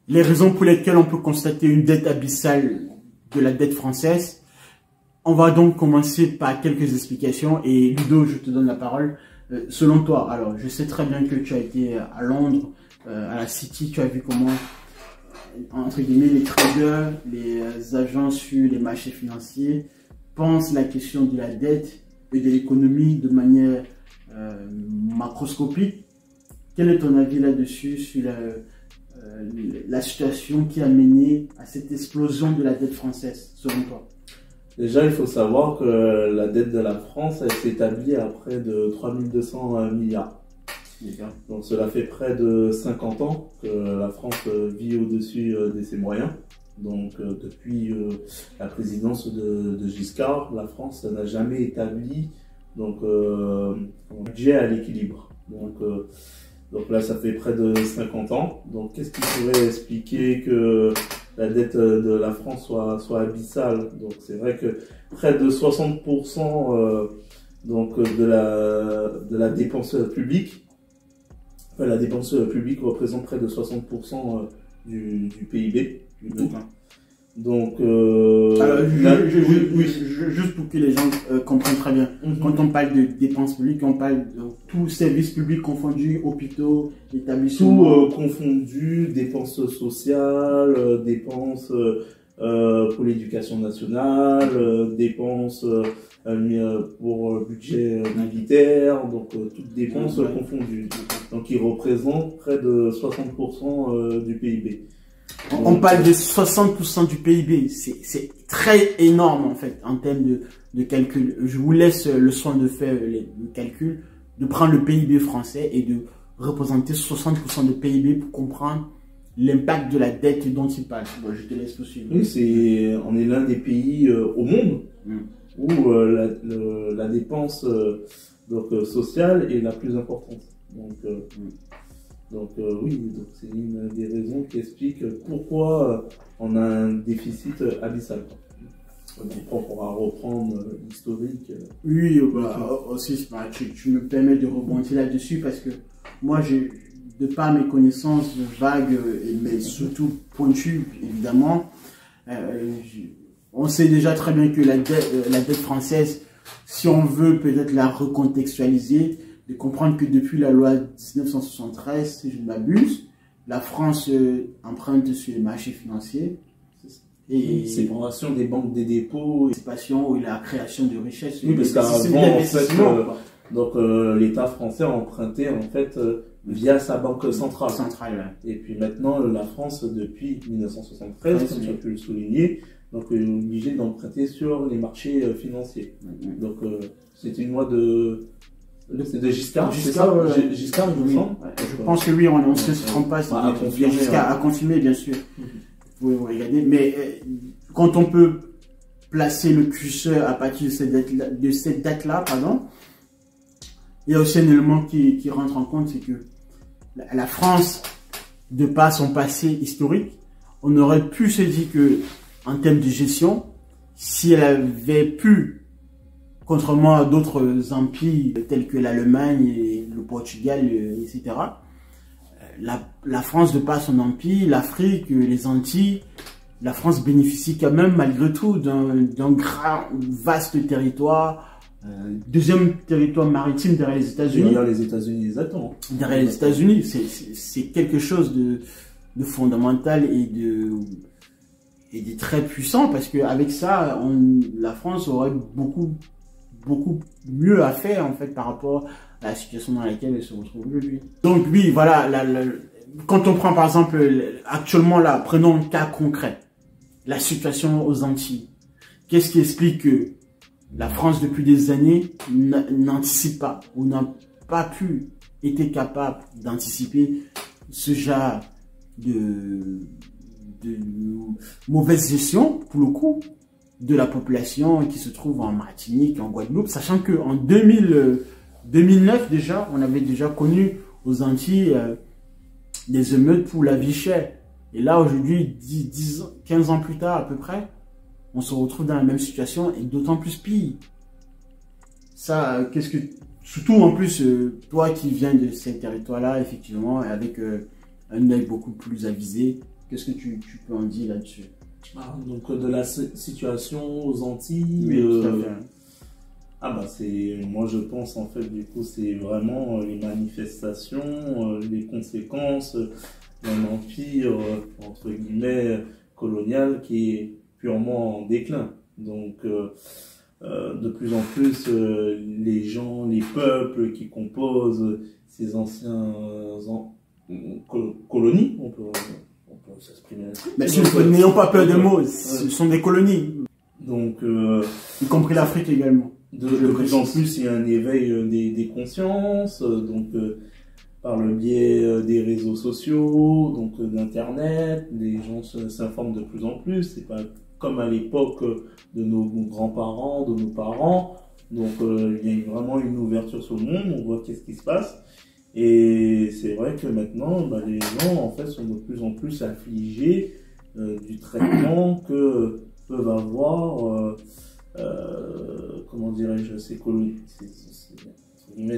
les raisons pour lesquelles on peut constater une dette abyssale de la dette française. On va donc commencer par quelques explications et Ludo, je te donne la parole. Selon toi, alors je sais très bien que tu as été à Londres, à la City, tu as vu comment, entre guillemets, les traders, les agents sur les marchés financiers pensent la question de la dette et de l'économie de manière macroscopique. Quel est ton avis là-dessus sur la situation qui a mené à cette explosion de la dette française, selon toi? Déjà, il faut savoir que la dette de la France, elle s'établit à près de 3200 milliards. Donc cela fait près de 50 ans que la France vit au-dessus de ses moyens. Donc depuis la présidence de Giscard, la France n'a jamais établi un budget à l'équilibre. Donc là, ça fait près de 50 ans. Donc qu'est-ce qui pourrait expliquer que la dette de la France soit abyssale? Donc c'est vrai que près de 60% de la dépense publique, enfin, la dépense publique représente près de 60% du PIB. Donc, alors, juste pour que les gens comprennent très bien, quand on parle de dépenses publiques, on parle de tous services publics confondus, hôpitaux, établissements. Tout confondu, dépenses sociales, dépenses pour l'éducation nationale, dépenses pour le budget militaire, donc toutes dépenses confondues. Donc, ils représentent près de 60% du PIB. On parle de 60% du PIB, c'est très énorme en fait en termes de calcul. Je vous laisse le soin de faire le calcul, de prendre le PIB français et de représenter 60% de PIB pour comprendre l'impact de la dette dont il parle. Bon, je te laisse poursuivre. Oui, on est l'un des pays au monde où la dépense sociale est la plus importante. Donc oui, c'est une des raisons qui explique pourquoi on a un déficit abyssal. On pourra reprendre l'historique. Oui, aussi, tu me permets de rebondir là-dessus parce que moi, de par mes connaissances vagues, mais surtout pointues, évidemment, on sait déjà très bien que la dette française, si on veut peut-être la recontextualiser, de comprendre que depuis la loi 1973, si je ne m'abuse, la France emprunte sur les marchés financiers. Et séparation des banques des dépôts. Et la création de richesses. Oui, parce qu'avant, en fait, l'État français empruntait en fait via sa banque centrale. Et puis maintenant, la France, depuis 1973, comme tu as pu le souligner, donc est obligée d'emprunter sur les marchés financiers. Donc c'est une loi de... C'est de Giscard, Giscard, je me sens. Je pense que oui, on ne se trompe pas. Giscard a confirmé, bien sûr. Vous pouvez vous regarder. Mais quand on peut placer le curseur à partir de cette date-là, il y a aussi un élément qui rentre en compte, c'est que la France, de par son passé historique, on aurait pu se dire que, en termes de gestion, si elle avait pu, contrairement à d'autres empires tels que l'Allemagne, le Portugal, etc., la France, de par son empire, l'Afrique, les Antilles, la France bénéficie quand même malgré tout d'un grand, vaste territoire, deuxième territoire maritime derrière les États-Unis. Derrière les États-Unis, exactement. Derrière les États-Unis, c'est quelque chose de fondamental et de très puissant parce qu'avec ça, la France aurait beaucoup mieux à faire en fait par rapport à la situation dans laquelle elle se retrouve aujourd'hui. Donc oui, voilà, quand on prend par exemple actuellement là, prenons un cas concret, la situation aux Antilles. Qu'est-ce qui explique que la France depuis des années n'anticipe pas ou n'a pas été capable d'anticiper ce genre de mauvaise gestion pour le coup de la population qui se trouve en Martinique, en Guadeloupe, sachant qu'en 2009 déjà, on avait déjà connu aux Antilles des émeutes pour la vie chère. Et là aujourd'hui, 15 ans plus tard à peu près, on se retrouve dans la même situation et d'autant plus pire. Ça, surtout en plus, toi qui viens de ces territoires-là, effectivement, avec un œil beaucoup plus avisé, Qu'est-ce que tu peux en dire là-dessus? Donc de la situation aux Antilles, oui, tout à fait. Moi je pense en fait du coup c'est vraiment les manifestations, les conséquences d'un empire entre guillemets colonial qui est purement en déclin. Donc de plus en plus les gens, les peuples qui composent ces anciens colonies, on peut s'exprimer ainsi. Mais n'ayons pas peur des mots, ce sont des colonies. Donc, y compris l'Afrique également. De plus en plus, il y a un éveil des consciences, donc par le biais des réseaux sociaux, donc d'Internet, les gens s'informent de plus en plus. C'est pas comme à l'époque de nos grands-parents, de nos parents. Donc, il y a vraiment une ouverture sur le monde. On voit qu'est-ce qui se passe. Et c'est vrai que maintenant, les gens en fait sont de plus en plus affligés du traitement que peuvent avoir, comment dirais-je, ces colonies,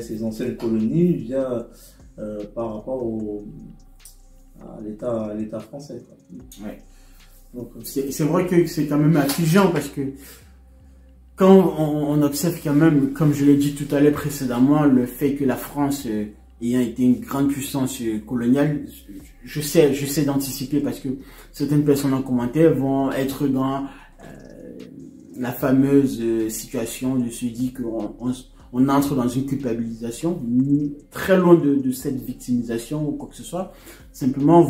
ces anciennes colonies via par rapport à l'État français. Quoi. Ouais. Donc c'est vrai que c'est quand même affligeant parce que quand on observe quand même, comme je l'ai dit tout à l'heure précédemment, le fait que la France ayant été une grande puissance coloniale, je sais d'anticiper parce que certaines personnes en commentaire vont être dans la fameuse situation de se dire qu'on entre dans une culpabilisation, très loin de cette victimisation ou quoi que ce soit. Simplement,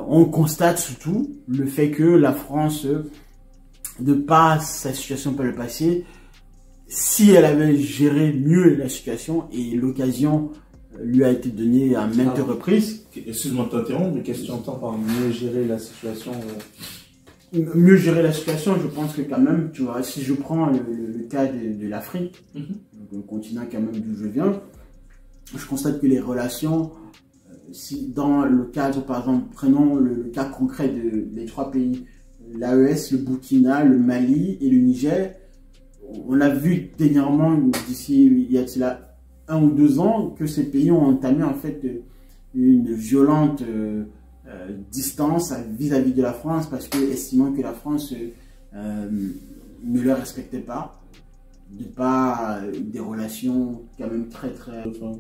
on constate surtout le fait que la France, de par sa situation par le passé, si elle avait géré mieux la situation, et l'occasion lui a été donnée à maintes reprises. Excuse-moi de t'interrompre, mais qu'est-ce que tu entends par mieux gérer la situation Mieux gérer la situation, je pense que quand même, tu vois, si je prends le cas de l'Afrique, le continent quand même d'où je viens, je constate que les relations, si dans le cadre, par exemple, prenons le cas concret des trois pays, l'AES, le Burkina, le Mali et le Niger. On a vu dernièrement, d'ici il y a 1 ou 2 ans, que ces pays ont entamé en fait une violente distance vis-à-vis de la France parce que estimant que la France ne le respectait pas, de pas des relations quand même très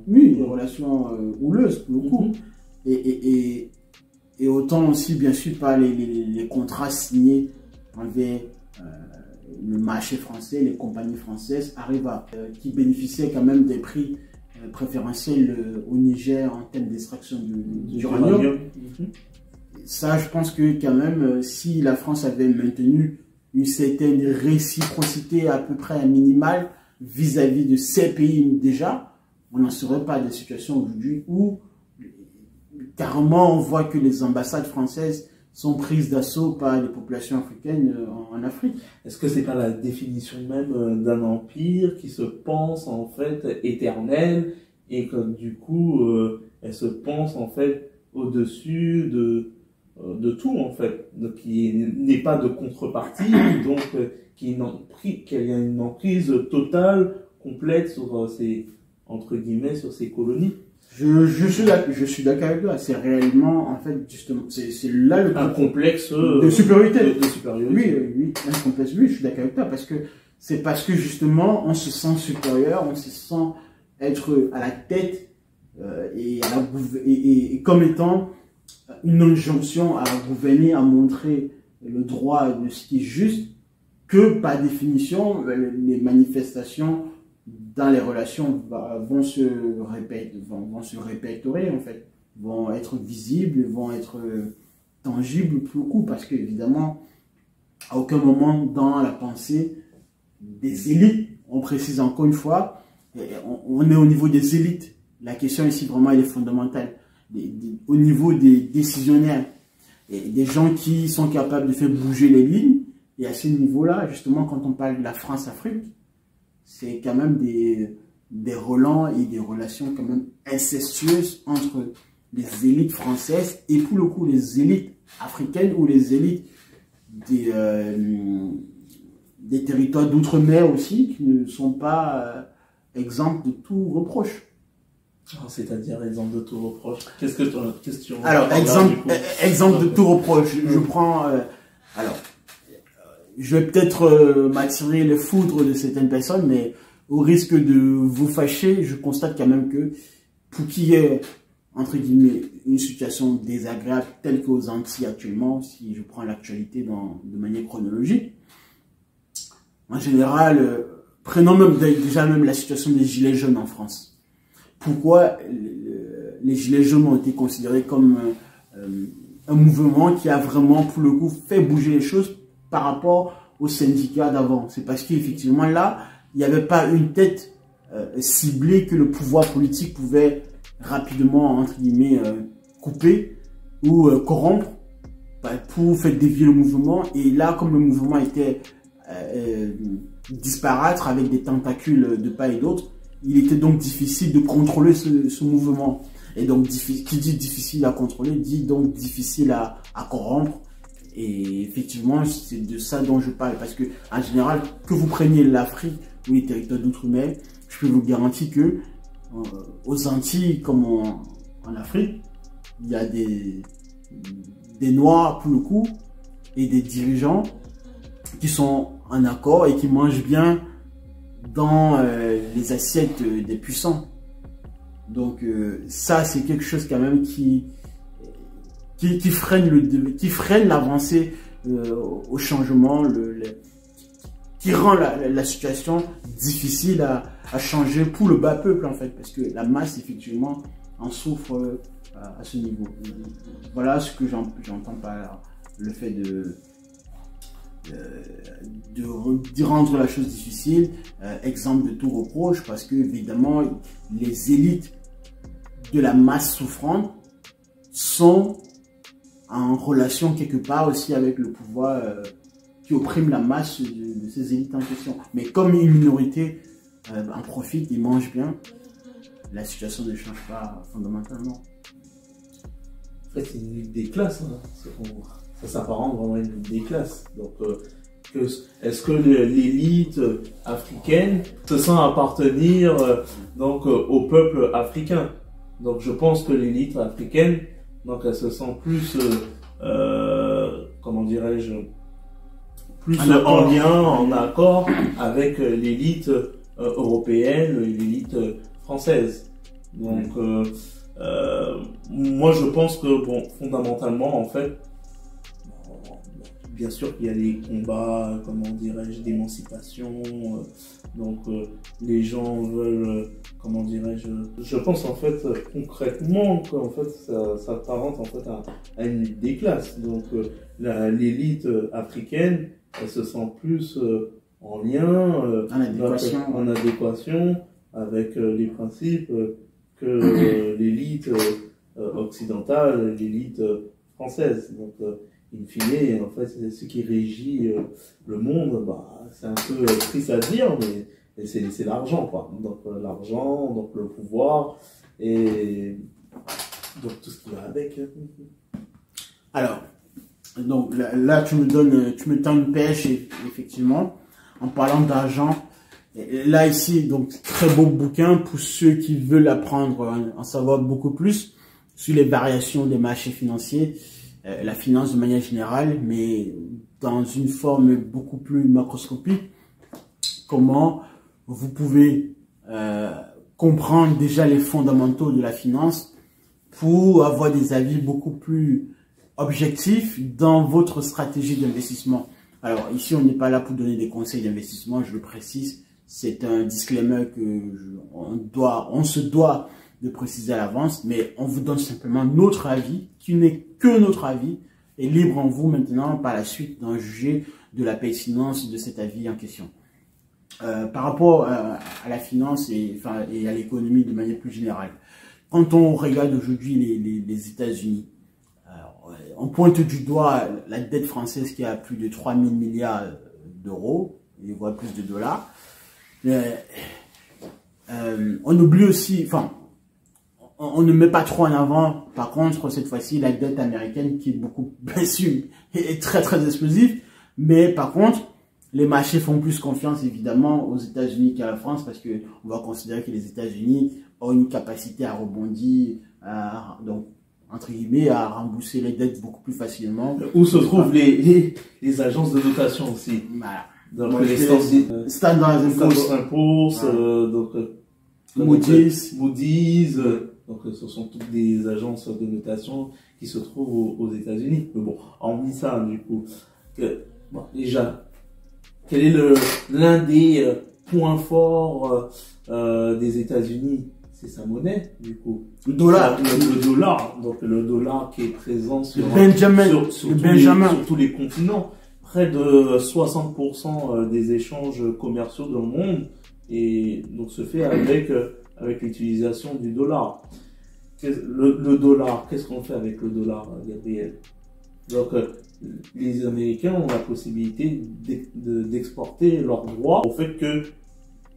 oui, des relations houleuses pour le coup, et autant aussi bien sûr par les contrats signés envers le marché français, les compagnies françaises qui bénéficiaient quand même des prix préférentiels au Niger en termes d'extraction d'uranium. Ça, je pense que quand même, si la France avait maintenu une certaine réciprocité à peu près minimale vis-à-vis de ces pays déjà, on n'en serait pas des situations aujourd'hui où carrément on voit que les ambassades françaises sont prises d'assaut par les populations africaines en Afrique. Est-ce que c'est pas la définition même d'un empire qui se pense en fait éternel et que du coup elle se pense en fait au-dessus de tout en fait, donc qui n'est pas de contrepartie, donc qu'il y a une emprise totale, complète sur ces, entre guillemets, sur ces colonies? Je suis d'accord avec toi. C'est réellement, en fait, justement, c'est là le complexe de supériorité. De supériorité. Oui, un complexe. Oui, je suis d'accord avec toi parce que c'est parce que justement, on se sent supérieur, on se sent être à la tête et comme étant une injonction à gouverner, à montrer le droit de ce qui est juste, que par définition, les manifestations dans les relations vont se répertorier en fait, vont être visibles, vont être tangibles pour le coup, parce que évidemment, à aucun moment dans la pensée des élites, on précise encore une fois, on est au niveau des élites. La question ici vraiment elle est fondamentale. Au niveau des décisionnaires, et des gens qui sont capables de faire bouger les lignes, et à ce niveau-là, justement, quand on parle de la France-Afrique, c'est quand même des relents et des relations quand même incestueuses entre les élites françaises et pour le coup les élites africaines ou les élites des territoires d'outre-mer aussi qui ne sont pas exempts de tout reproche. C'est-à-dire exemple de tout reproche. Qu'est-ce que ton question? Alors, exemple de tout reproche. Je prends... alors, je vais peut-être m'attirer les foudres de certaines personnes, mais au risque de vous fâcher, je constate quand même que pour qu'il y ait, entre guillemets, une situation désagréable telle qu'aux Antilles actuellement, si je prends l'actualité de manière chronologique, en général, prenons déjà la situation des Gilets jaunes en France. Pourquoi les Gilets jaunes ont été considérés comme un mouvement qui a vraiment, pour le coup, fait bouger les choses par rapport aux syndicats d'avant? C'est parce qu'effectivement, là, il n'y avait pas une tête ciblée que le pouvoir politique pouvait rapidement, entre guillemets, couper ou corrompre pour faire dévier le mouvement. Et là, comme le mouvement était disparate avec des tentacules de part et d'autre, il était donc difficile de contrôler ce mouvement. Et donc, qui dit difficile à contrôler, dit donc difficile à corrompre. Et effectivement, c'est de ça dont je parle. Parce que, en général, que vous preniez l'Afrique ou les territoires d'outre-mer, je peux vous garantir que aux Antilles, comme en Afrique, il y a des Noirs pour le coup et des dirigeants qui sont en accord et qui mangent bien dans les assiettes des puissants. Donc ça, c'est quelque chose quand même qui freine l'avancée au changement, qui rend la situation difficile à changer pour le bas peuple en fait, parce que la masse effectivement en souffre à ce niveau. Voilà ce que j'entends par le fait de rendre la chose difficile, exemple de tout reproche, parce que évidemment les élites de la masse souffrante sont en relation quelque part aussi avec le pouvoir qui opprime la masse de ces élites en question. Mais comme une minorité en profite, ils mangent bien, la situation ne change pas fondamentalement. En fait, c'est une lutte des classes, hein. Ça s'apparente vraiment à une lutte des classes. Donc, est-ce que l'élite africaine se sent appartenir donc au peuple africain? Donc, je pense que l'élite africaine, donc, elle se sent plus, comment dirais-je, plus en lien, en accord avec l'élite européenne, l'élite française. Donc, moi, je pense que, bon, fondamentalement, en fait, bien sûr qu'il y a des combats, comment dirais-je, d'émancipation. Donc, les gens veulent, comment dirais-je, je pense en fait concrètement qu'en fait ça s'apparente en fait à une lutte des classes. Donc, l'élite africaine, elle se sent plus en lien, en adéquation avec les principes que l'élite occidentale, l'élite française. Donc, in fine, en fait, ce qui régit le monde, bah, c'est un peu triste à dire, mais c'est l'argent, quoi. Donc, l'argent, donc le pouvoir, et donc tout ce qui va avec. Alors, donc là tu me tends une pêche, effectivement, en parlant d'argent. Là, ici, donc, très beau bouquin pour ceux qui veulent apprendre, en savoir beaucoup plus sur les variations des marchés financiers. La finance de manière générale, mais dans une forme beaucoup plus macroscopique, comment vous pouvez comprendre déjà les fondamentaux de la finance pour avoir des avis beaucoup plus objectifs dans votre stratégie d'investissement. Alors ici, on n'est pas là pour donner des conseils d'investissement, je le précise, c'est un disclaimer que on se doit de préciser à l'avance, mais on vous donne simplement notre avis, qui n'est que notre avis, et libre en vous maintenant par la suite d'en juger de la pertinence de cet avis en question. Par rapport à la finance et à l'économie de manière plus générale, quand on regarde aujourd'hui les États-Unis, on pointe du doigt la dette française qui a plus de 3 000 milliards d'euros, et voire plus de dollars. On oublie aussi, on ne met pas trop en avant, par contre, cette fois-ci, la dette américaine qui est beaucoup, bien sûr, est très très explosive. Mais par contre, les marchés font plus confiance évidemment aux États-Unis qu'à la France, parce que on va considérer que les États-Unis ont une capacité à rebondir, donc, entre guillemets, à rembourser les dettes beaucoup plus facilement. Où se trouvent les agences de notation aussi. Voilà. Donc, les Standard & Poor's, donc, Moody's. Donc, ce sont toutes des agences de notation qui se trouvent aux États-Unis. Mais bon, hormis ça, du coup, bon, déjà, quel est l'un des points forts des États-Unis? C'est sa monnaie, du coup. Le dollar. Le dollar. Donc, le dollar qui est présent sur tous les continents. Près de 60% des échanges commerciaux dans le monde et donc se fait avec l'utilisation du dollar. Le dollar, qu'est-ce qu'on fait avec le dollar, Gabriel? Donc, les Américains ont la possibilité d'exporter leurs droits au fait que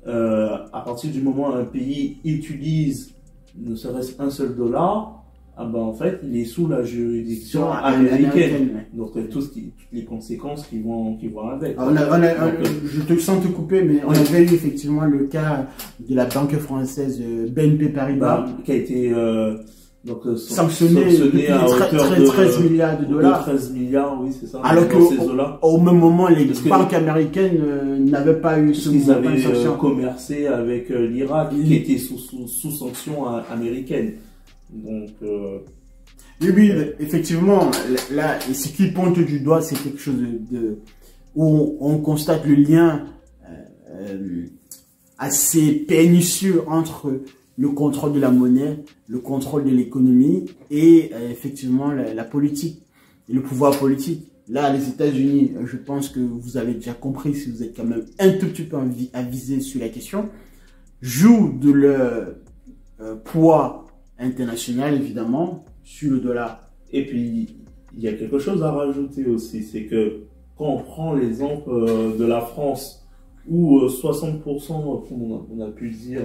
à partir du moment où un pays utilise ne serait-ce un seul dollar, ah ben en fait, il est sous la juridiction américaine. Donc, toutes les conséquences qui vont avec. Je te sens te couper, mais on avait eu effectivement le cas de la banque française BNP Paribas qui a été sanctionné à hauteur de 13 milliards de dollars. 13 milliards, oui, c'est ça. Alors qu'au même moment, les banques américaines n'avaient pas eu ce mouvement de sanction. Ils avaient commercé avec l'Irak, qui était sous sanction américaine. Donc, oui, effectivement, là, ce qui pointe du doigt, c'est quelque chose où on constate le lien assez pernicieux entre le contrôle de la monnaie, le contrôle de l'économie et effectivement la politique et le pouvoir politique. Là, les États-Unis, je pense que vous avez déjà compris, si vous êtes quand même un tout petit peu avisé sur la question, jouent de leur poids international, évidemment, sur le dollar. Et puis, il y a quelque chose à rajouter aussi, c'est que quand on prend l'exemple de la France, où 60%, comme on a pu le dire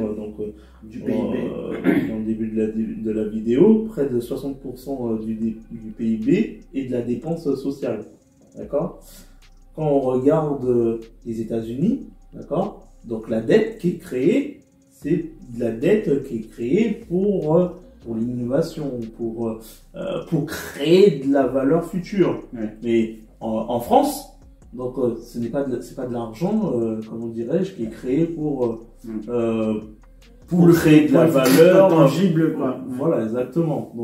du PIB, dans le début de la vidéo, près de 60% du PIB et de la dépense sociale. D'accord? Quand on regarde les États-Unis, d'accord? Donc la dette qui est créée, c'est de la dette qui est créée pour l'innovation, pour créer de la valeur future. Ouais. Mais en France, donc c'est pas de l'argent, comment dirais-je, qui est créé pour créer de la valeur tangible, quoi. Voilà, exactement.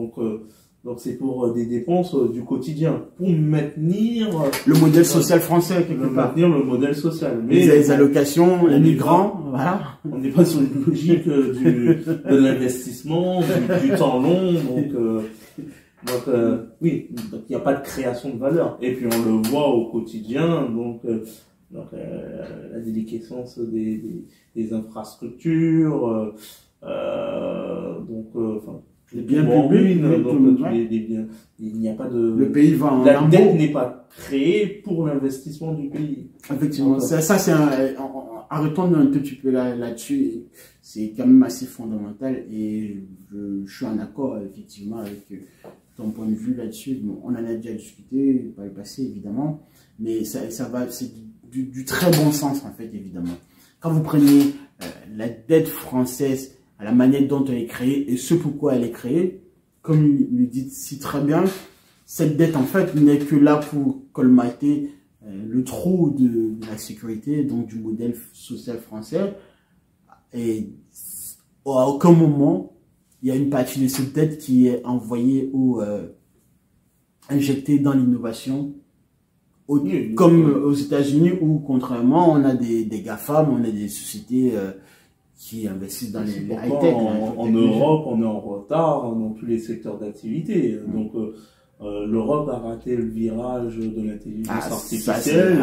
Donc c'est pour des dépenses du quotidien, pour maintenir le modèle social français quelque part. Maintenir le modèle social. Mais les allocations, les migrants, voilà. On n'est pas sur une logique de l'investissement, du temps long, donc oui, il n'y a pas de création de valeur. Et puis on le voit au quotidien, donc la déliquescence des infrastructures, les biens publics, il n'y a pas de... Le pays va en La dette n'est pas créée pour l'investissement du pays. Effectivement, ça c'est arrêtons un tout petit peu là-dessus, c'est quand même assez fondamental et je suis en accord effectivement avec ton point de vue là-dessus. Bon, on en a déjà discuté par le passé évidemment, mais c'est du très bon sens en fait évidemment. Quand vous prenez la dette française, à la manière dont elle est créée et ce pourquoi elle est créée, comme il le dit si très bien, cette dette en fait n'est que là pour colmater le trou de la sécurité, donc du modèle social français. Et à aucun moment, il y a une partie de cette dette qui est envoyée ou injectée dans l'innovation, comme aux États-Unis où contrairement, on a des GAFAM, on a des sociétés qui investissent dans les high-tech. En Europe, on est en retard dans tous les secteurs d'activité. Donc, l'Europe a raté le virage de l'intelligence artificielle.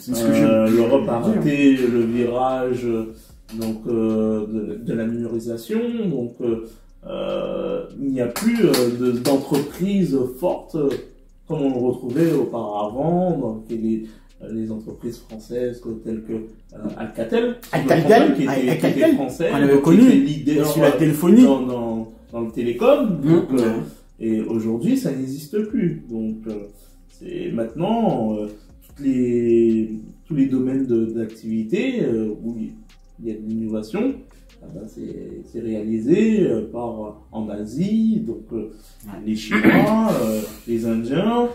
L'Europe a raté le virage de la numérisation. Donc, il n'y a plus d'entreprises fortes comme on le retrouvait auparavant dans les entreprises françaises telles que Alcatel, qui était français, on avait connu leader sur la téléphonie, dans le télécom. Et aujourd'hui, ça n'existe plus. Donc, c'est maintenant tous les domaines d'activité où il y a de l'innovation, c'est réalisé en Asie, donc les Chinois, les Indiens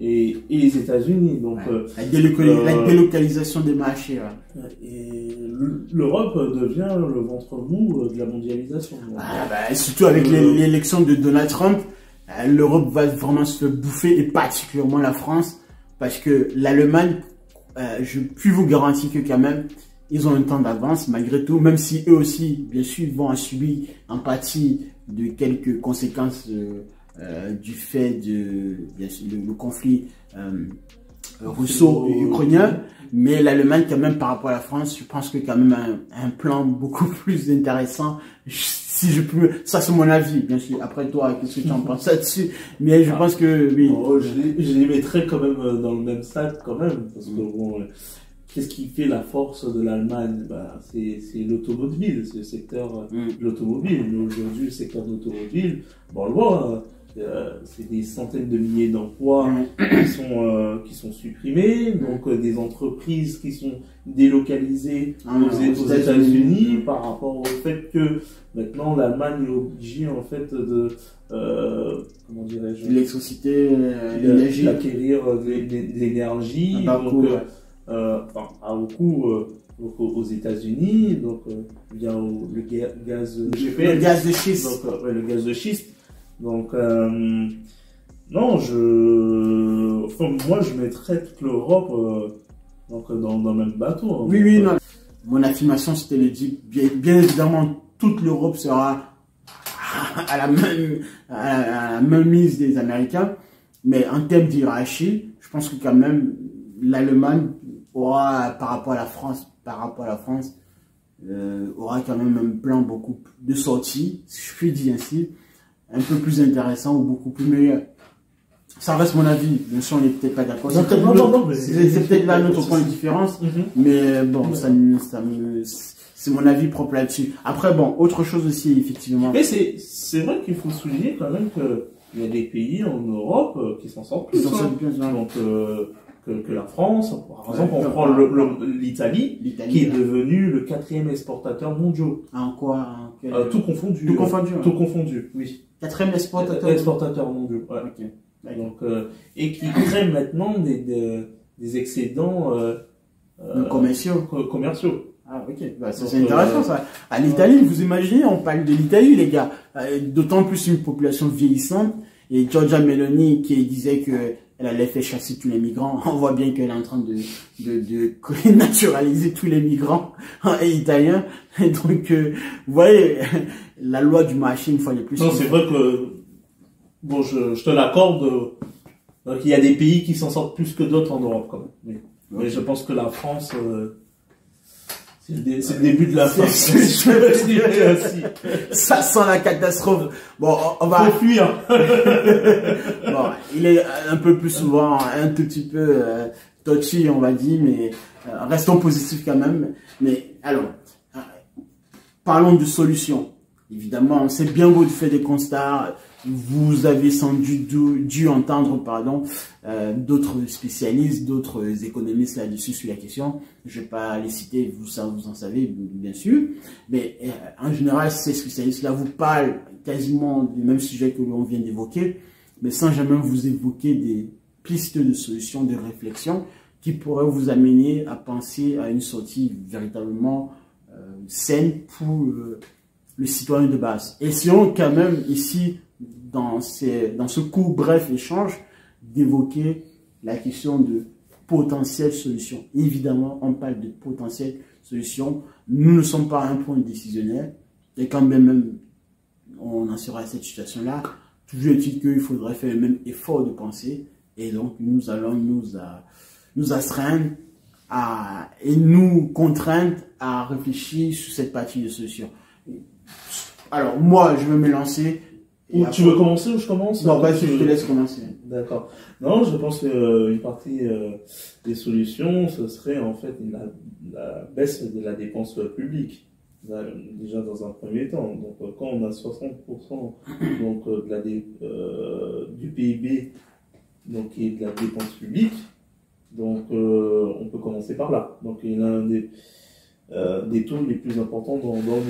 et les États-Unis. Donc la délocalisation des marchés. Et l'Europe devient le ventre mou de la mondialisation. Surtout avec l'élection de Donald Trump, l'Europe va vraiment se bouffer, et particulièrement la France, parce que l'Allemagne, je puis vous garantir que quand même, ils ont un temps d'avance malgré tout, même si eux aussi, bien sûr, vont en subir en partie de quelques conséquences du fait de bien sûr, le conflit russo-ukrainien. Mais l'Allemagne, quand même, par rapport à la France, je pense que quand même un plan beaucoup plus intéressant. Si je peux, ça c'est mon avis, bien sûr. Après toi, qu'est-ce que tu en penses là-dessus? Mais je pense que oui. Je les mettrais quand même dans le même sac quand même, parce que bon, qu'est-ce qui fait la force de l'Allemagne? C'est l'automobile, c'est le secteur de l'automobile. Mais aujourd'hui, le secteur de l'automobile, bon, on le voit. C'est des centaines de milliers d'emplois qui sont supprimés, donc des entreprises qui sont délocalisées aux États-Unis par rapport au fait que maintenant l'Allemagne est obligée en fait de comment dirais-je, l'électricité, l'énergie, d'acquérir de l'énergie, donc à beaucoup aux États-Unis, donc via le gaz de schiste. Donc, le gaz de schiste. Donc, non, moi, je mettrais toute l'Europe dans le même bateau. Hein. Oui, non. Mon affirmation, c'était de dire, bien évidemment, toute l'Europe sera à la même mise des Américains. Mais en termes d'hierarchie, je pense que quand même, l'Allemagne aura, par rapport à la France, aura quand même un plan beaucoup de sortie, si je puis dire ainsi, un peu plus intéressant ou beaucoup plus meilleur. Ça reste mon avis, bien sûr on n'est peut-être pas d'accord. C'est peut-être là notre point de différence, mais bon, c'est mon avis propre là-dessus. Après bon, autre chose aussi effectivement. Mais c'est vrai qu'il faut souligner quand même qu'il y a des pays en Europe qui s'en sortent plus. Donc que la France, par exemple, on prend l'Italie, qui est devenue le 4e exportateur mondial. En quoi? Tout confondu. Tout confondu, oui. 4e exportateur mondial. Ouais. Okay. Donc, et qui crée maintenant des excédents commerciaux. Ah, ok. C'est intéressant ça. À l'Italie, vous imaginez, on parle de l'Italie, les gars. D'autant plus une population vieillissante. Et Giorgia Meloni qui disait que elle allait faire chasser tous les migrants. On voit bien qu'elle est en train de naturaliser tous les migrants italiens. Et donc, vous voyez, la loi du marché, une fois de plus. Non, c'est vrai que, bon, je te l'accorde. Donc, il y a des pays qui s'en sortent plus que d'autres en Europe, quand même. Mais je pense que la France, c'est le début de la fin. Ça sent la catastrophe. Bon, on va fuir. Bon, il est un peu plus souvent, un tout petit peu touchy, on va dire, mais restons positifs quand même. Mais alors, parlons de solutions. Évidemment, c'est bien beau de faire des constats. Vous avez sans doute dû entendre, d'autres spécialistes, d'autres économistes là-dessus sur la question. Je ne vais pas les citer, vous en savez, bien sûr. Mais en général, ces spécialistes-là vous parlent quasiment du même sujet que l'on vient d'évoquer, mais sans jamais vous évoquer des pistes de solutions, de réflexion qui pourraient vous amener à penser à une sortie véritablement saine pour le citoyen de base. Essayons quand même ici, dans ce court bref échange, d'évoquer la question de potentielles solutions. Évidemment, on parle de potentielles solutions. Nous ne sommes pas à un point décisionnaire. Et quand même on en sera à cette situation-là, toujours est-il qu'il faudrait faire le même effort de pensée. Et donc, nous allons nous astreindre et nous contraindre à réfléchir sur cette partie de solution. Alors, moi, je vais me lancer. Tu veux commencer ou je commence? Non, vas-y, je te laisse commencer. D'accord. Non, je pense qu'une partie des solutions, ce serait en fait la baisse de la dépense publique. Déjà dans un premier temps. Donc, quand on a 60% donc, du PIB donc, qui est de la dépense publique, donc on peut commencer par là. Donc, il y en a des taux les plus importants dans le monde.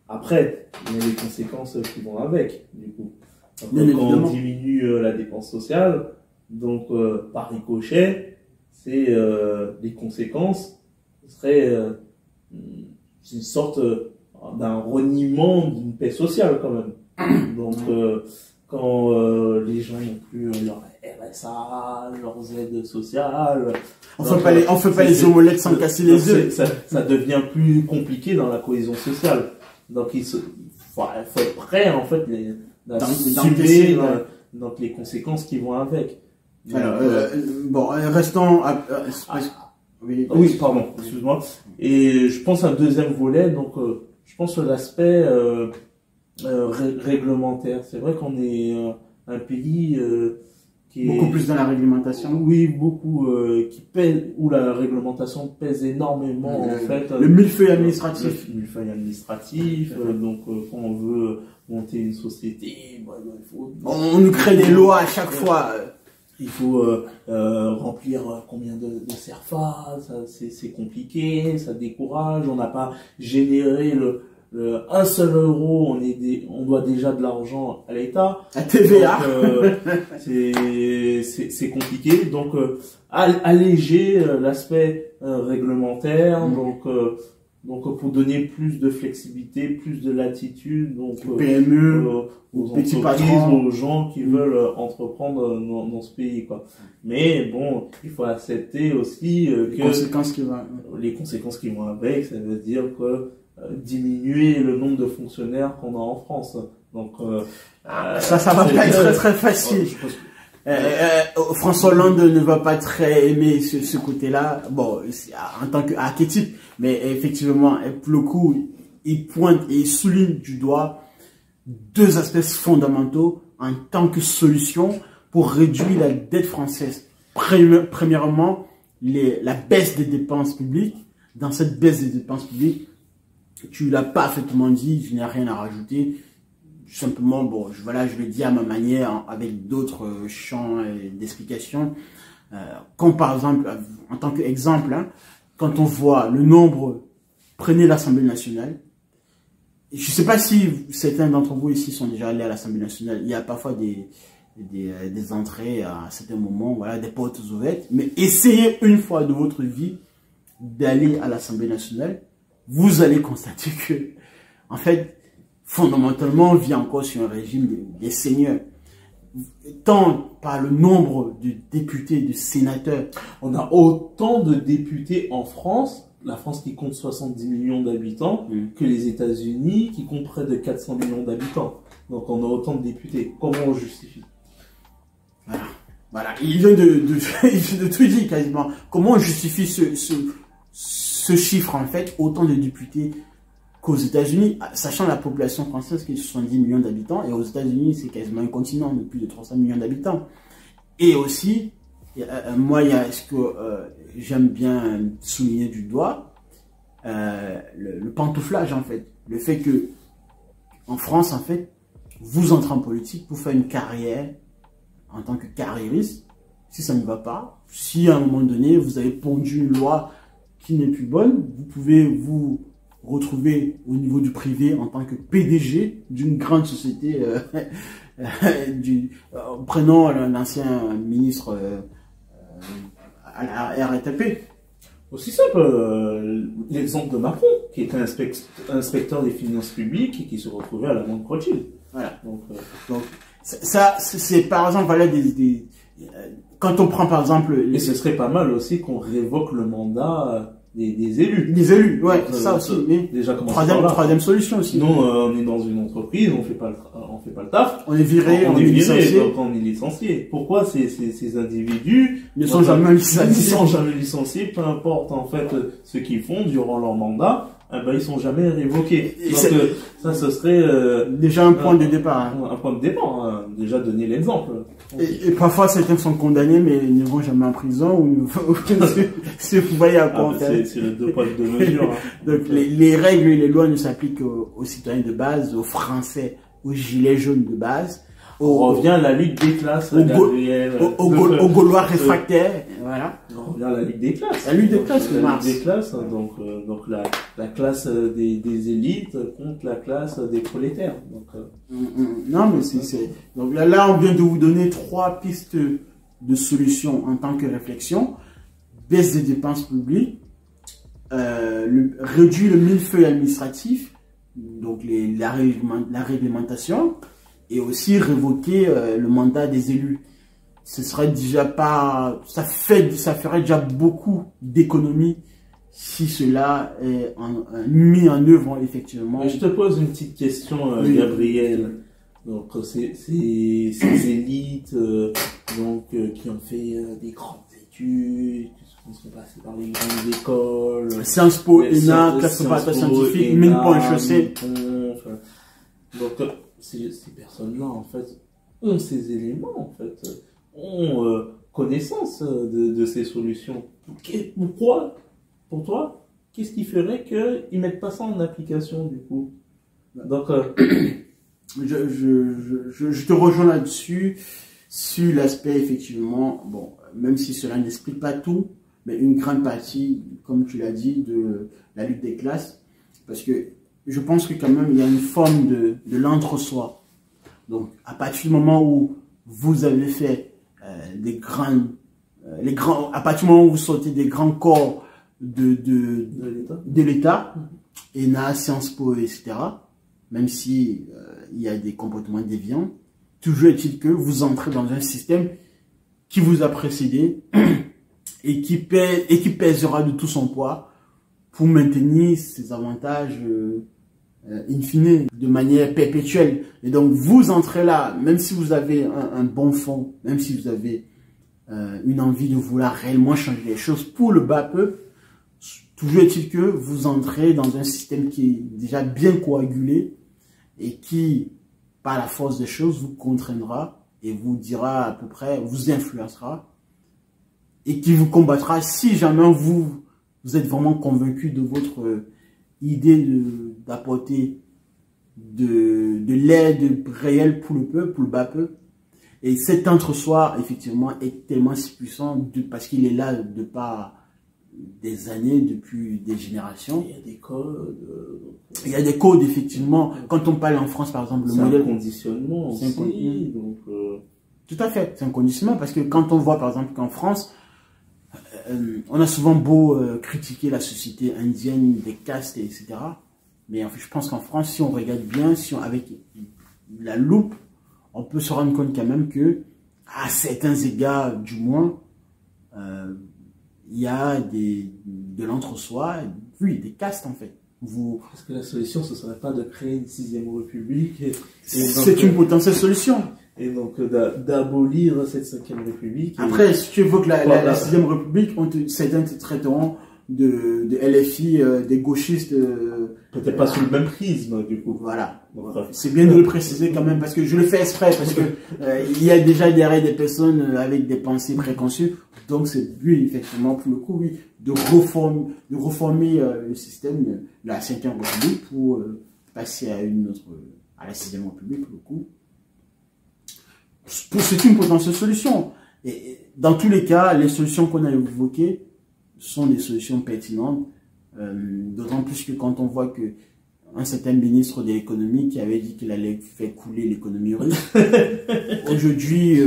Après, il y a les conséquences qui vont avec, du coup. Quand on diminue la dépense sociale, donc par ricochet, c'est les conséquences seraient une sorte d'un reniement d'une paix sociale quand même. Donc quand les gens n'ont plus leur RSA, leurs aides sociales, on fait pas les omelettes sans casser les œufs. Ça devient plus compliqué dans la cohésion sociale. Donc il faut être prêt en fait d'assumer donc les conséquences qui vont avec. Alors, bon, restons oui, pardon, excuse-moi. Et je pense à un deuxième volet, donc je pense à l'aspect réglementaire. C'est vrai qu'on est un pays qui est beaucoup plus dans la réglementation. Oui, beaucoup qui pèse, où la réglementation pèse énormément en fait. Le millefeuille administratif. Le millefeuille administratif. Donc quand on veut monter une société, il faut. On nous crée des lois à chaque fois. Il faut remplir combien de CERFA, c'est compliqué, ça décourage. On n'a pas généré un seul euro, on doit déjà de l'argent à l'État. À TVA. C'est compliqué. Donc alléger l'aspect réglementaire. Donc pour donner plus de flexibilité, plus de latitude, donc PME, aux petits entreprises, patrons, aux gens qui veulent entreprendre dans ce pays, quoi. Mais bon, il faut accepter aussi les conséquences qui vont avec. Ça veut dire que diminuer le nombre de fonctionnaires qu'on a en France. Donc ça va pas être très facile. François Hollande ne va pas très aimer ce côté-là, bon, en tant qu'archétype, mais effectivement, pour le coup, il pointe et il souligne du doigt deux aspects fondamentaux en tant que solution pour réduire la dette française. Premièrement, la baisse des dépenses publiques. Dans cette baisse des dépenses publiques, tu l'as parfaitement dit, je n'ai rien à rajouter. Simplement, bon, je le dis à ma manière, avec d'autres champs d'explication. Comme par exemple, en tant qu'exemple, quand on voit le nombre, prenez l'Assemblée nationale. Je ne sais pas si certains d'entre vous ici sont déjà allés à l'Assemblée nationale. Il y a parfois des entrées à certains moments, voilà, des portes ouvertes. Mais essayez une fois de votre vie d'aller à l'Assemblée nationale. Vous allez constater que, en fait, fondamentalement, on vit encore sur un régime des seigneurs. Tant par le nombre de députés, de sénateurs. On a autant de députés en France, la France qui compte 70 millions d'habitants, que les États-Unis qui comptent près de 400 millions d'habitants. Donc on a autant de députés. Comment on justifie? Voilà. Il vient de tout dire quasiment. Comment on justifie ce chiffre, en fait, autant de députés qu'aux États-Unis, sachant la population française qui est 70 millions d'habitants, et aux États-Unis, c'est quasiment un continent de plus de 300 millions d'habitants. Et aussi, moi, il y a ce que j'aime bien souligner du doigt, le pantouflage, en fait. Le fait que, en France, en fait, vous entrez en politique pour faire une carrière en tant que carriériste. Si ça ne va pas, si à un moment donné, vous avez pondu une loi qui n'est plus bonne, vous pouvez vous retrouver au niveau du privé en tant que PDG d'une grande société. Prenons l'ancien ministre à la RATP. Aussi simple, l'exemple de Macron, qui était inspecteur des finances publiques et qui se retrouvait à la banque Rothschild. Voilà. Donc ça, c'est par exemple, voilà, quand on prend par exemple... Et ce serait pas mal aussi qu'on révoque le mandat des élus. Des élus, ouais, ça aussi. Mais déjà, troisième solution aussi. Nous, on est dans une entreprise, on fait pas le taf. On est viré, on est licencié. Donc on est licencié. Pourquoi ces individus ne sont jamais licenciés, peu importe en fait ce qu'ils font durant leur mandat, ils sont jamais révoqués. Donc ça, ce serait déjà un point de départ. Un point de départ. Déjà donner l'exemple. Et parfois certains sont condamnés mais ne vont jamais en prison ou si vous voyez à quoi c'est le deux poids deux mesures. Donc les règles et les lois ne s'appliquent aux citoyens de base, aux Français, aux gilets jaunes de base. On revient à la lutte des classes, Gabriel. Aux Gaulois réfractaires, voilà. On revient à la lutte des classes. La lutte des classes, la lutte des classes, donc la classe des élites contre la classe des prolétaires. Donc, non, mais c'est... Donc là, on vient de vous donner 3 pistes de solutions en tant que réflexion. Baisse des dépenses publiques, réduire le millefeuille administratif, donc la réglementation, et aussi révoquer le mandat des élus. Ce serait déjà pas, ça ferait déjà beaucoup d'économies si cela est mis en œuvre effectivement. Mais je te pose une petite question, oui. Gabriel. Donc ces élites qui ont fait des grandes études, qui sont passés par les grandes écoles, Sciences Po, ENA, classe préparatoire scientifique, mine point chaussée. Donc ces personnes-là en fait ont ces éléments en fait, ont connaissance de ces solutions. Pourquoi, pour toi, qu'est-ce qui ferait qu'ils mettent pas ça en application du coup? Donc je te rejoins là-dessus, sur l'aspect effectivement, bon, même si cela n'explique pas tout, mais une grande partie, comme tu l'as dit, de la lutte des classes, parce que je pense que quand même il y a une forme de l'entre-soi. Donc à partir du moment où vous avez fait à partir du moment où vous sortez des grands corps de l'État, ENA, Sciences Po, etc., même si il y a des comportements déviants, toujours est-il que vous entrez dans un système qui vous a précédé et qui pèsera de tout son poids pour maintenir ses avantages in fine, de manière perpétuelle. Et donc vous entrez là, même si vous avez un bon fond, même si vous avez une envie de vouloir réellement changer les choses pour le bas peuple, toujours est-il que vous entrez dans un système qui est déjà bien coagulé et qui, par la force des choses, vous contraindra et vous dira à peu près, vous influencera et qui vous combattra si jamais vous êtes vraiment convaincu de votre idée d'apporter de l'aide réelle pour le peuple, pour le bas peuple. Et cet entre-soi, effectivement, est tellement si puissant parce qu'il est là de par des années, depuis des générations. Il y a des codes. Il y a des codes, effectivement. Quand on parle en France, par exemple, le modèle... C'est un conditionnement aussi. Donc, tout à fait, c'est un conditionnement. Parce que quand on voit, par exemple, qu'en France, on a souvent beau critiquer la société indienne, des castes, etc. Mais en fait, je pense qu'en France, si on regarde bien, avec la loupe, on peut se rendre compte quand même que, à certains égards, du moins, il y a de l'entre-soi, oui, des castes en fait. Est-ce que la solution, ce ne serait pas de créer une 6e république c'est une potentielle solution. Et donc d'abolir cette 5e république. Après, si tu évoques la 6e république, certains te traiteront de LFI, des gauchistes. Peut-être pas sous le même prisme, du coup. Voilà. C'est bien de le préciser quand même, parce que je le fais exprès, parce que il y a déjà derrière des personnes avec des pensées préconçues. Donc c'est oui, effectivement, pour le coup, oui, de reformer le système de la 5e république pour passer à la 6e république, pour le coup. C'est une potentielle solution. Et dans tous les cas, les solutions qu'on a évoquées sont des solutions pertinentes, d'autant plus que quand on voit que un certain ministre de l'économie qui avait dit qu'il allait faire couler l'économie russe, aujourd'hui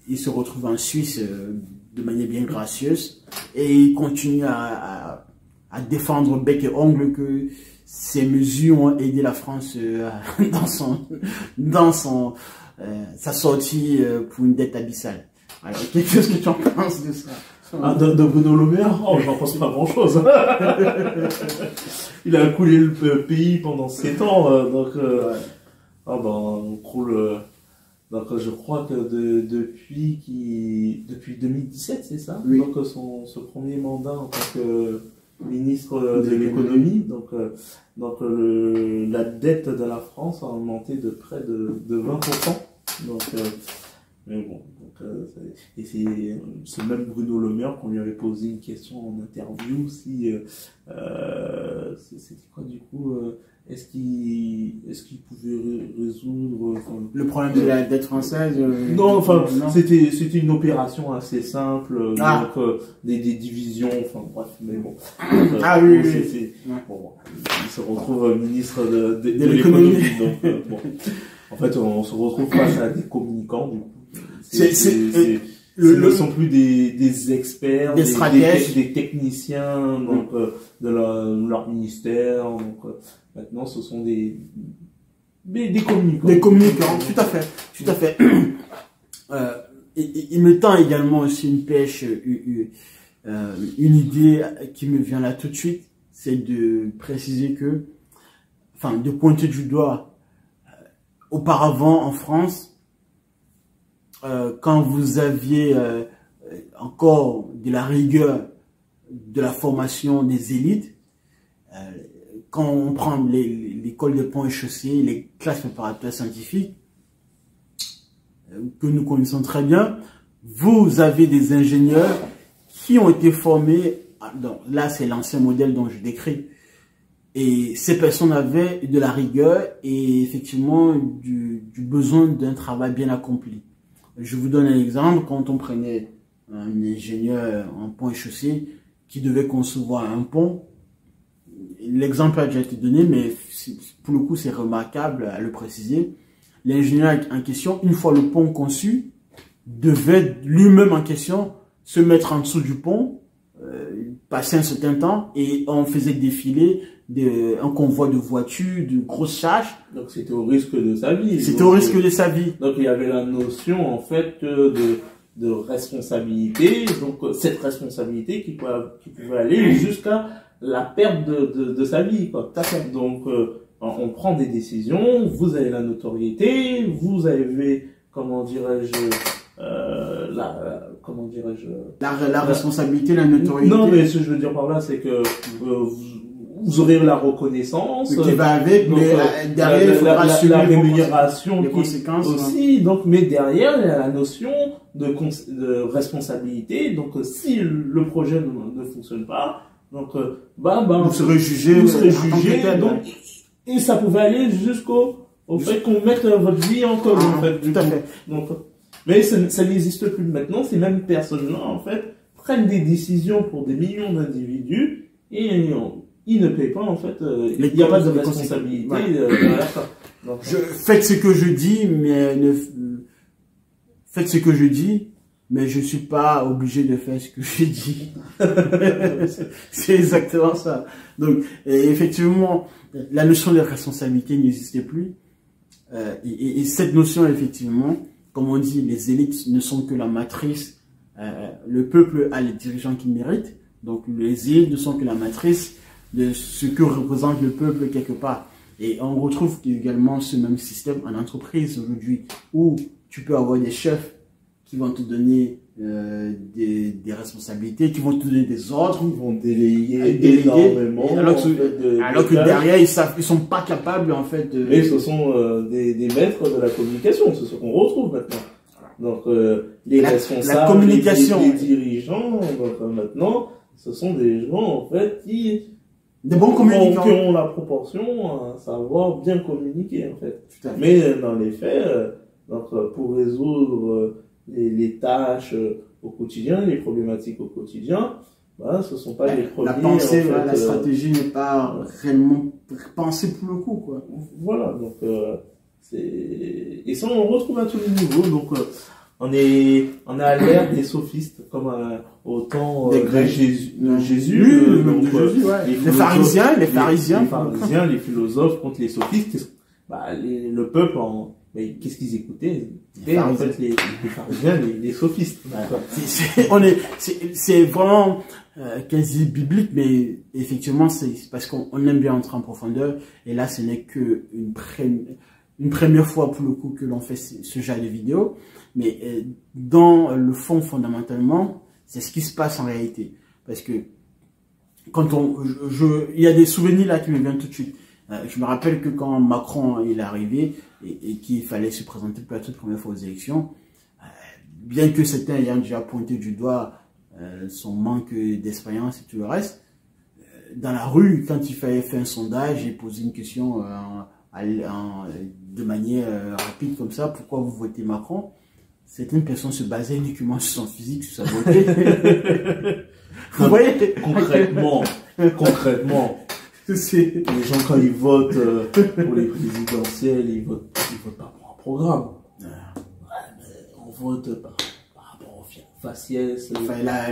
il se retrouve en Suisse de manière bien gracieuse et il continue à défendre bec et ongle que ces mesures ont aidé la France dans sa sortie pour une dette abyssale. Alors, qu'est-ce que tu en penses de ça? De Bruno Le Maire, j'en pense pas grand-chose. Il a coulé le pays pendant 7 ans, donc on croule. Donc je crois que depuis 2017, c'est ça, oui. Donc ce premier mandat en tant que ministre de l'économie, donc la dette de la France a augmenté de près de 20%. Donc mais bon, et c'est ce même Bruno Le Maire qu'on lui avait posé une question en interview si c'était quoi du coup est-ce qu'il pouvait résoudre le problème de la dette française? Non, enfin, c'était une opération assez simple, donc des divisions, enfin bref, mais bon. Oui. Bon, il se retrouve ministre de l'économie, donc bon. En fait, on se retrouve face à des communicants, du coup. Ce ne sont plus des experts, des techniciens donc, de leur ministère. Donc, maintenant, ce sont des communicants. Des communicants, tout à fait. Il me tend également aussi une pêche, une idée qui me vient là tout de suite, c'est de préciser que, enfin, de pointer du doigt, auparavant en France, quand vous aviez encore de la rigueur de la formation des élites, quand on prend l'école des ponts et chaussées, les classes préparatoires scientifiques, que nous connaissons très bien, vous avez des ingénieurs qui ont été formés, donc là c'est l'ancien modèle dont je décris, et ces personnes avaient de la rigueur et effectivement du besoin d'un travail bien accompli. Je vous donne un exemple, quand on prenait un ingénieur en pont et chaussée qui devait concevoir un pont, l'exemple a déjà été donné, mais pour le coup c'est remarquable à le préciser. L'ingénieur en question, une fois le pont conçu, devait lui-même en question se mettre en dessous du pont, passer un certain temps, et on faisait défiler un convoi de voitures, de grosses charges. Donc c'était au risque de sa vie. C'était au risque de sa vie. Donc il y avait la notion en fait de responsabilité, donc cette responsabilité qui pouvait aller jusqu'à la perte de sa vie, quoi. Donc on prend des décisions, vous avez la notoriété, vous avez, comment dirais-je, la responsabilité, la notoriété. Non, mais ce que je veux dire par là, c'est que vous aurez la reconnaissance. Ce qui va avec, donc, mais derrière, il faudra assumer la rémunération, les conséquences aussi. Donc, mais derrière, il y a la notion de responsabilité. Donc, si le projet ne fonctionne pas, donc, vous serez jugé. Donc, et ça pouvait aller jusqu'au fait qu'on mette votre vie en cause, en fait. Tout à fait. Donc, mais ça n'existe plus maintenant. Ces mêmes personnes-là, en fait, prennent des décisions pour des millions d'individus et ils ne payent pas, en fait. Il n'y a pas de responsabilité derrière ça. Donc, faites ce que je dis, faites ce que je dis, mais je suis pas obligé de faire ce que je dis. C'est exactement ça. Donc, effectivement, la notion de responsabilité n'existait plus. Et cette notion, effectivement, comme on dit, les élites ne sont que la matrice. Le peuple a les dirigeants qu'il mérite. Donc, les élites ne sont que la matrice de ce que représente le peuple quelque part. Et on retrouve également ce même système en entreprise aujourd'hui, où tu peux avoir des chefs qui vont te donner des responsabilités, qui vont te donner des ordres, ils vont déléguer énormément, alors que derrière ils sont pas capables en fait de... Mais ce sont des maîtres de la communication, c'est ce qu'on retrouve maintenant. Donc les responsables, la communication, les dirigeants, donc maintenant ce sont des gens en fait qui ont la proportion à savoir bien communiquer en fait. Mais dans les faits, donc pour résoudre les tâches au quotidien, les problématiques au quotidien, ce sont pas les premiers. La pensée, en fait, la stratégie n'est pas réellement pensée pour le coup, quoi. Voilà, donc et ça on retrouve à tous les niveaux. Donc on est à l'ère des sophistes, comme au temps de Jésus. Les pharisiens, les philosophes contre les sophistes. Le peuple mais qu'est-ce qu'ils écoutaient? En fait, les pharisiens, les sophistes. C'est vraiment quasi biblique, mais effectivement, c'est parce qu'on aime bien entrer en profondeur. Et là, ce n'est que une première fois pour le coup que l'on fait ce genre de vidéo. Mais dans le fond, fondamentalement, c'est ce qui se passe en réalité. Parce que quand il y a des souvenirs là qui me viennent tout de suite. Je me rappelle que quand Macron il est arrivé et qu'il fallait se présenter pour la toute première fois aux élections, bien que certains ayant déjà pointé du doigt son manque d'expérience et tout le reste, dans la rue, quand il fallait faire un sondage et poser une question de manière rapide comme ça, pourquoi vous votez Macron? Certaines personnes se basaient uniquement sur son physique, sur sa beauté. Vous voyez? Concrètement, les gens quand ils votent pour les présidentielles, ils votent pas pour un programme. Ouais, mais on vote par rapport au faciès,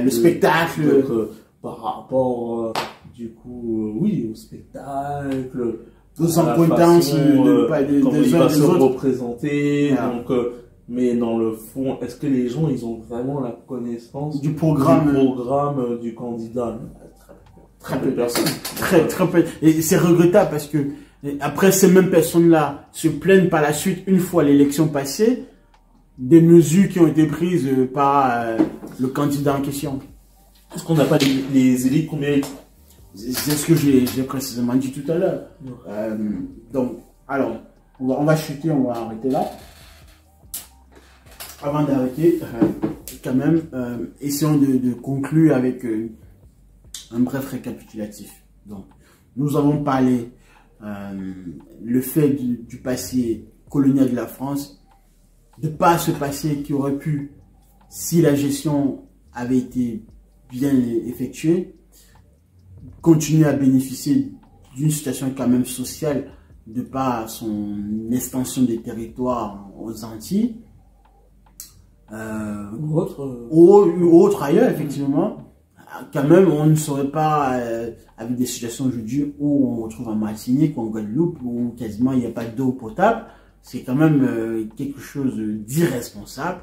le spectacle. Donc, par rapport, du coup, oui, au spectacle, aux impotents comment il va se autres. représenter. Ouais. Donc, mais dans le fond, est-ce que les gens, ils ont vraiment la connaissance du programme du candidat? Très peu de personnes. Très peu. Et c'est regrettable parce que après, ces mêmes personnes-là se plaignent par la suite, une fois l'élection passée, des mesures qui ont été prises par le candidat en question. Est-ce qu'on n'a pas les élites qu'on mérite? C'est ce que j'ai précisément dit tout à l'heure. Donc, alors, on va chuter, on va arrêter là. Avant d'arrêter, quand même, essayons de conclure avec un bref récapitulatif. Donc, nous avons parlé le fait du passé colonial de la France, de par ce passé qui aurait pu, si la gestion avait été bien effectuée, continuer à bénéficier d'une situation quand même sociale de par son extension des territoires aux Antilles, ou autre ailleurs, effectivement. Quand même, on ne serait pas avec des situations aujourd'hui où on retrouve en Martinique ou en Guadeloupe où quasiment il n'y a pas d'eau potable. C'est quand même quelque chose d'irresponsable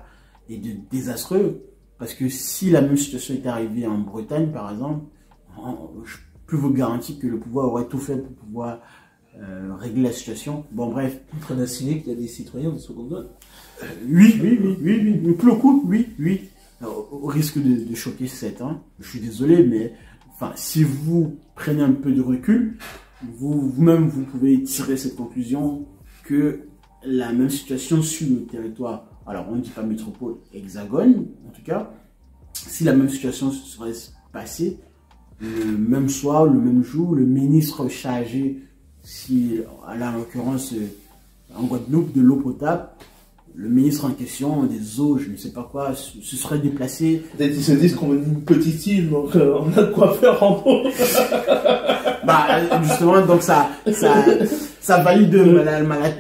et de désastreux. Parce que si la même situation était arrivée en Bretagne, par exemple, je peux vous garantir que le pouvoir aurait tout fait pour pouvoir régler la situation. Bon, bref. On train d'assigner qu'il y a des citoyens de seconde zone. Oui. Pour le coup, oui. Au risque de choquer certains, je suis désolé, mais enfin, si vous prenez un peu de recul, vous-même, vous pouvez tirer cette conclusion que la même situation sur le territoire, alors on ne dit pas métropole, hexagone, en tout cas, si la même situation se serait passée, le même soir, le même jour, le ministre chargé, si, là, en l'occurrence, en Guadeloupe, de l'eau potable, le ministre en question, des eaux, je ne sais pas quoi, se serait déplacé. Peut-être ils se disent qu'on est une petite île, donc on a de quoi faire en eau. Bah, justement, donc ça valide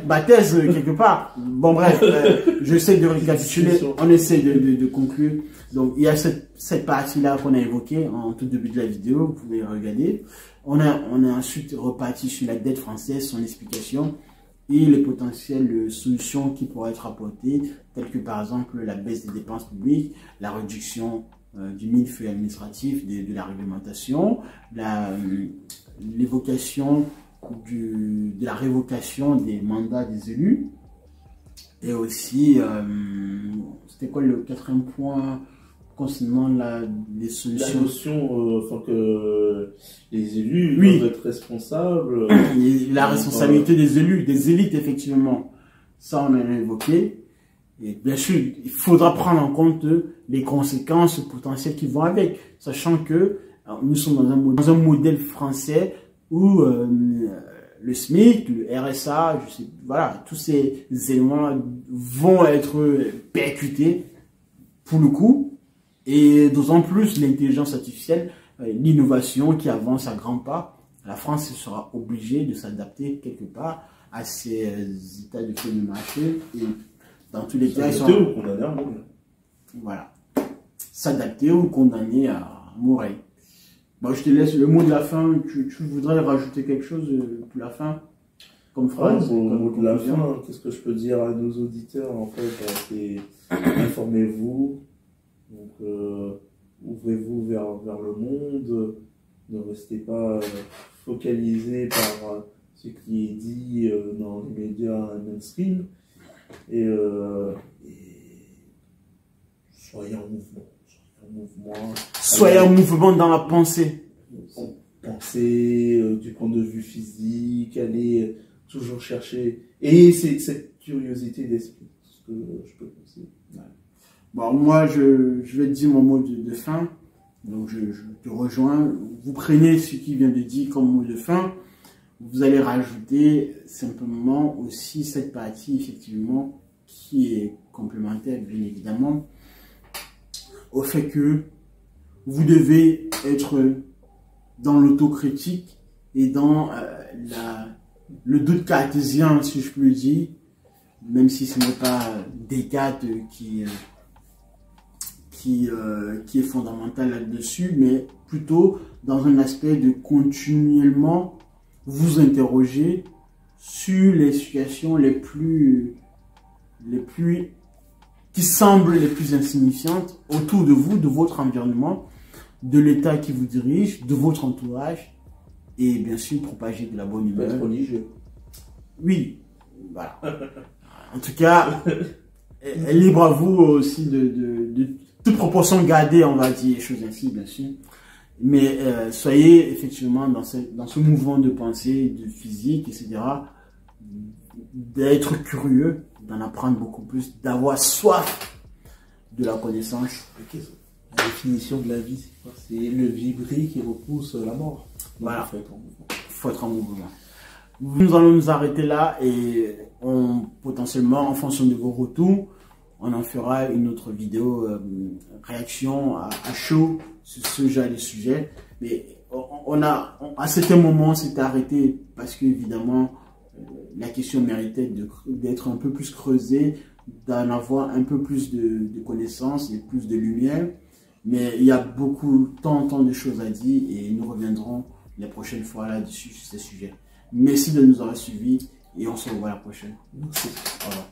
ma thèse quelque part. Bon, bref, j'essaie de récapituler, on essaie de conclure. Donc, il y a cette partie-là qu'on a évoquée en tout début de la vidéo, vous pouvez regarder. On est ensuite reparti sur la dette française, son explication et les potentielles solutions qui pourraient être apportées, telles que par exemple la baisse des dépenses publiques, la réduction du millefeuille administratif, de la réglementation, l'évocation de la révocation des mandats des élus, et aussi, c'était quoi le quatrième point concernant les solutions? La notion enfin que les élus doivent être responsables. La responsabilité des élus, des élites, effectivement. Ça, on en a évoqué. Et bien sûr, il faudra prendre en compte les conséquences potentielles qui vont avec. Sachant que nous sommes dans un modèle français où le SMIC, le RSA, voilà, tous ces éléments vont être percutés pour le coup. Et d'autant plus l'intelligence artificielle, l'innovation qui avance à grands pas, la France sera obligée de s'adapter quelque part à ces états de fait de marché. Et dans tous les cas, s'adapter ou condamner à mourir. Voilà. S'adapter ou condamner à mourir. Bon, je te laisse le mot de la fin. Tu voudrais rajouter quelque chose pour la fin? Comme phrase, au mot de la fin, qu'est-ce que je peux dire à nos auditeurs? En fait, c'est informez-vous. Donc, ouvrez-vous vers le monde, ne restez pas focalisé par ce qui est dit dans les médias mainstream, et soyez en mouvement. Soyez en mouvement dans la pensée. Pensez du point de vue physique, allez toujours chercher, et c'est cette curiosité d'esprit, ce que je peux conseiller. Bon, moi, je vais te dire mon mot de fin. Donc je te rejoins. Vous prenez ce qui vient de dire comme mot de fin. Vous allez rajouter simplement aussi cette partie, effectivement, qui est complémentaire, bien évidemment, au fait que vous devez être dans l'autocritique et dans le doute cartésien, si je peux le dire, même si ce n'est pas Descartes qui est fondamental là-dessus, mais plutôt dans un aspect de continuellement vous interroger sur les situations qui semblent les plus insignifiantes autour de vous, de votre environnement, de l'état qui vous dirige, de votre entourage, et bien sûr propager de la bonne humeur. Être religieux. Oui, voilà. En tout cas, libre à vous aussi de toute proportion gardée, on va dire, choses ainsi, bien sûr. Mais soyez effectivement dans ce mouvement de pensée, de physique, etc. D'être curieux, d'en apprendre beaucoup plus, d'avoir soif de la connaissance. Okay. La définition de la vie, c'est quoi? C'est le vibrer qui repousse la mort. Donc, voilà. Il faut être en mouvement. Nous allons nous arrêter là et potentiellement, en fonction de vos retours, on en fera une autre vidéo réaction à chaud sur ce genre de sujet. Mais à certains moments, on s'était arrêté parce que évidemment, la question méritait d'être un peu plus creusée, d'en avoir un peu plus de connaissances et plus de lumière. Mais il y a tant de choses à dire et nous reviendrons les prochaines fois là-dessus sur ces sujets. Merci de nous avoir suivis et on se revoit la prochaine. Merci. Au revoir.